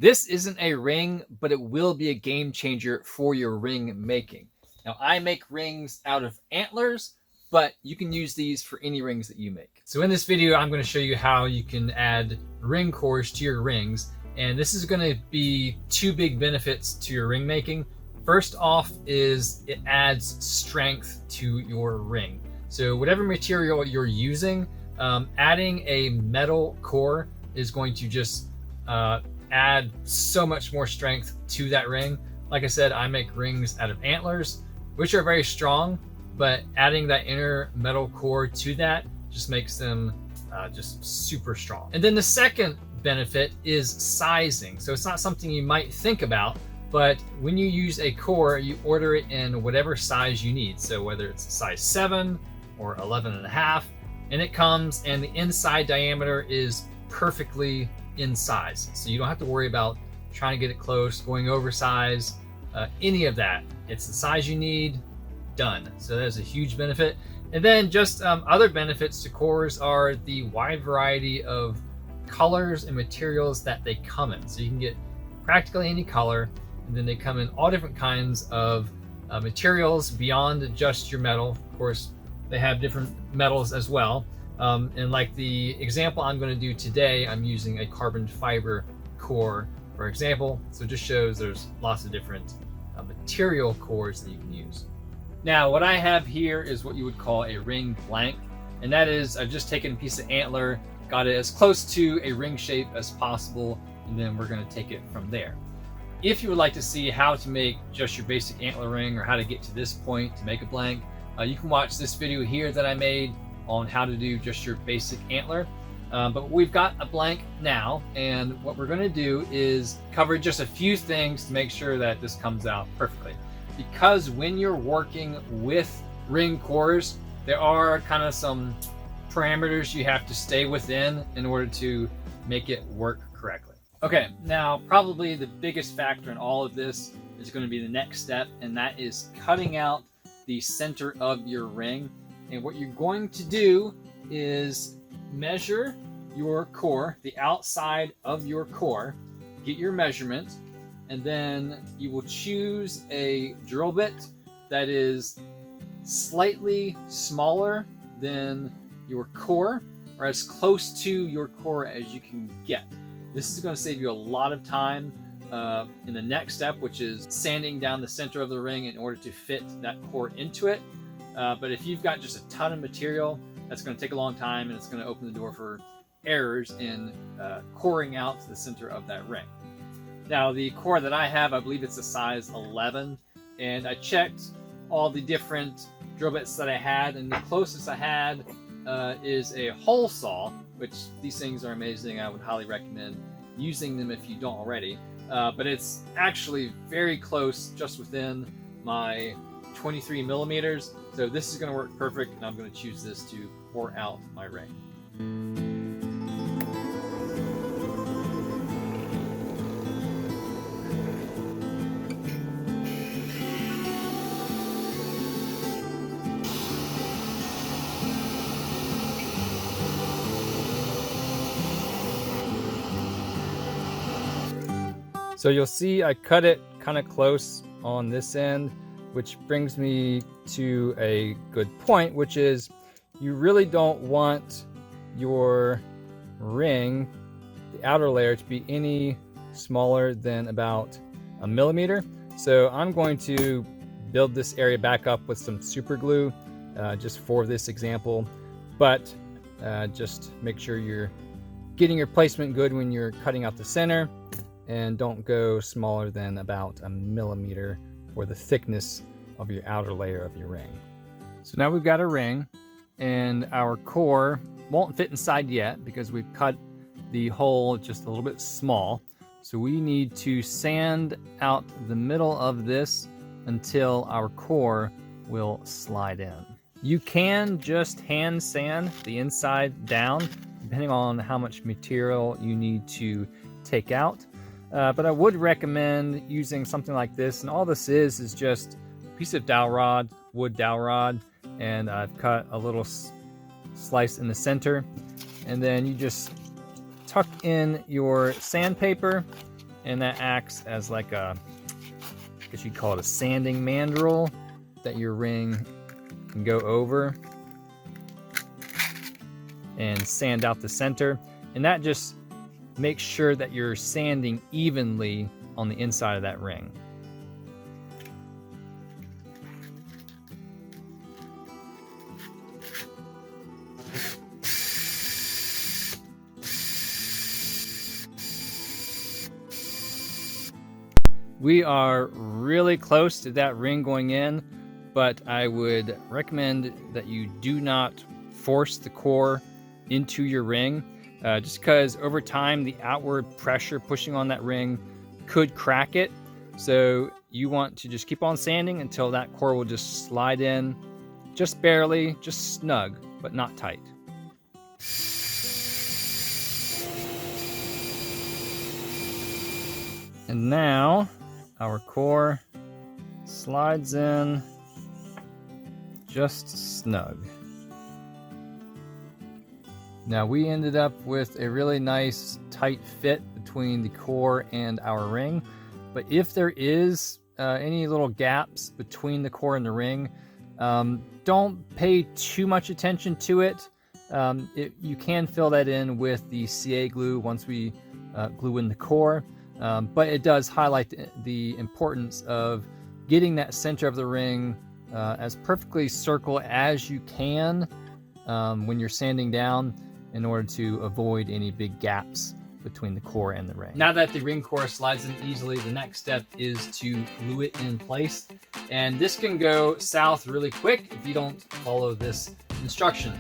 This isn't a ring, but it will be a game changer for your ring making. Now, I make rings out of antlers, but you can use these for any rings that you make. So in this video, I'm going to show you how you can add ring cores to your rings. And this is going to be two big benefits to your ring making. First off is it adds strength to your ring. So whatever material you're using, adding a metal core is going to just add so much more strength to that ring. Like I said, I make rings out of antlers, which are very strong, but adding that inner metal core to that just makes them just super strong. And then the second benefit is sizing. So it's not something you might think about, but when you use a core, you order it in whatever size you need. So whether it's size 7 or 11.5, and it comes, and the inside diameter is perfectly in size. So you don't have to worry about trying to get it close, going over size, any of that. It's the size you need, done. So that is a huge benefit. And then just other benefits to cores are the wide variety of colors and materials that they come in. So you can get practically any color, and then they come in all different kinds of materials beyond just your metal. Of course, they have different metals as well. And like the example I'm going to do today, I'm using a carbon fiber core, for example. So it just shows there's lots of different material cores that you can use. Now, what I have here is what you would call a ring blank. And that is, I've just taken a piece of antler, got it as close to a ring shape as possible, and then we're going to take it from there. If you would like to see how to make just your basic antler ring, or how to get to this point to make a blank, you can watch this video here that I made on how to do just your basic antler. But we've got a blank now, and what we're going to do is cover just a few things to make sure that this comes out perfectly. Because when you're working with ring cores, there are kind of some parameters you have to stay within in order to make it work correctly. Okay, now probably the biggest factor in all of this is going to be the next step, and that is cutting out the center of your ring. And what you're going to do is measure your core, the outside of your core, get your measurement, and then you will choose a drill bit that is slightly smaller than your core, or as close to your core as you can get. This is going to save you a lot of time in the next step, which is sanding down the center of the ring in order to fit that core into it. But if you've got just a ton of material, that's going to take a long time, and it's going to open the door for errors in coring out to the center of that ring. Now, the core that I have, I believe it's a size 11, and I checked all the different drill bits that I had, and the closest I had is a hole saw, which these things are amazing. I would highly recommend using them if you don't already. But it's actually very close, just within my 23 millimeters. So this is going to work perfect, and I'm going to choose this to pour out my ring. So you'll see I cut it kind of close on this end, which brings me to a good point, which is you really don't want your ring, the outer layer, to be any smaller than about a millimeter. So I'm going to build this area back up with some super glue just for this example, but just make sure you're getting your placement good when you're cutting out the center, and don't go smaller than about a millimeter for the thickness of your outer layer of your ring. So now we've got a ring, and our core won't fit inside yet because we've cut the hole just a little bit small. So we need to sand out the middle of this until our core will slide in. You can just hand sand the inside down, depending on how much material you need to take out. But I would recommend using something like this, and all this is just a piece of dowel rod, wood dowel rod, and I've cut a little slice in the center, and then you just tuck in your sandpaper and that acts as like a, I guess you'd call it a sanding mandrel that your ring can go over and sand out the center. And that just makes sure that you're sanding evenly on the inside of that ring. We are really close to that ring going in, but I would recommend that you do not force the core into your ring, just because over time the outward pressure pushing on that ring could crack it. So you want to just keep on sanding until that core will just slide in just barely, just snug, but not tight. And now our core slides in just snug. Now we ended up with a really nice tight fit between the core and our ring, but if there is any little gaps between the core and the ring, don't pay too much attention to it. You can fill that in with the CA glue once we glue in the core. But it does highlight the importance of getting that center of the ring as perfectly circle as you can when you're sanding down, in order to avoid any big gaps between the core and the ring. Now that the ring core slides in easily, the next step is to glue it in place. And this can go south really quick if you don't follow this instruction.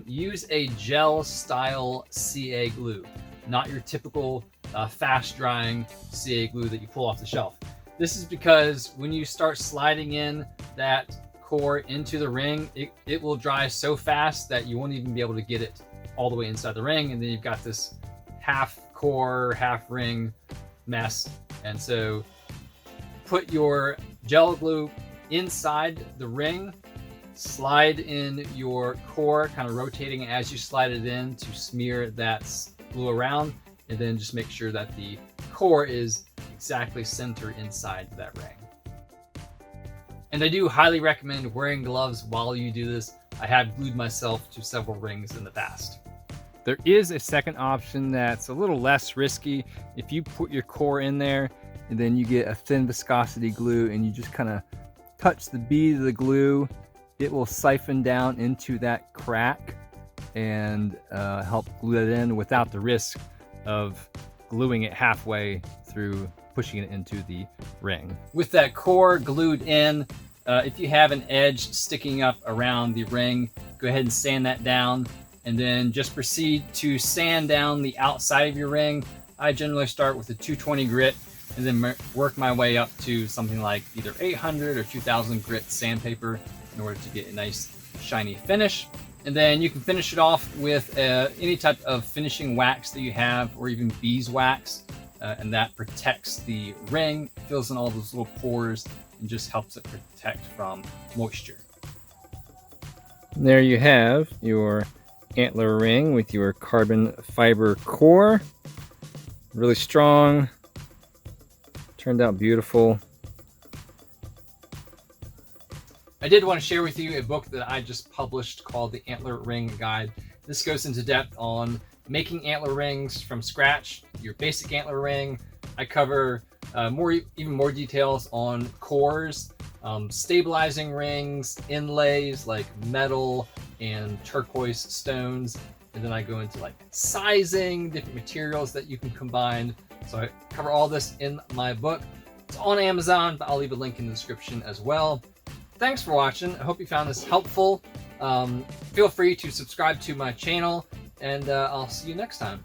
Use a gel style CA glue, not your typical fast drying CA glue that you pull off the shelf. This is because when you start sliding in that core into the ring, it will dry so fast that you won't even be able to get it all the way inside the ring, and then you've got this half core, half ring mess. And so put your gel glue inside the ring, slide in your core, kind of rotating as you slide it in to smear that glue around, and then just make sure that the core is exactly centered inside that ring. And I do highly recommend wearing gloves while you do this. I have glued myself to several rings in the past. There is a second option that's a little less risky. If you put your core in there and then you get a thin viscosity glue and you just kind of touch the bead of the glue, it will siphon down into that crack and help glue it in without the risk of gluing it halfway through pushing it into the ring. With that core glued in, if you have an edge sticking up around the ring, go ahead and sand that down, and then just proceed to sand down the outside of your ring. I generally start with a 220 grit and then work my way up to something like either 800 or 2000 grit sandpaper in order to get a nice shiny finish. And then you can finish it off with any type of finishing wax that you have, or even beeswax, and that protects the ring, fills in all those little pores, and just helps it protect from moisture. There you have your antler ring with your carbon fiber core. Really strong. Turned out beautiful. I did want to share with you a book that I just published called The Antler Ring Guide. This goes into depth on making antler rings from scratch, your basic antler ring. I cover even more details on cores, stabilizing rings, inlays like metal and turquoise stones, and then I go into like sizing, different materials that you can combine. So I cover all this in my book. It's on Amazon, but I'll leave a link in the description as well. Thanks for watching. I hope you found this helpful. Feel free to subscribe to my channel, and I'll see you next time.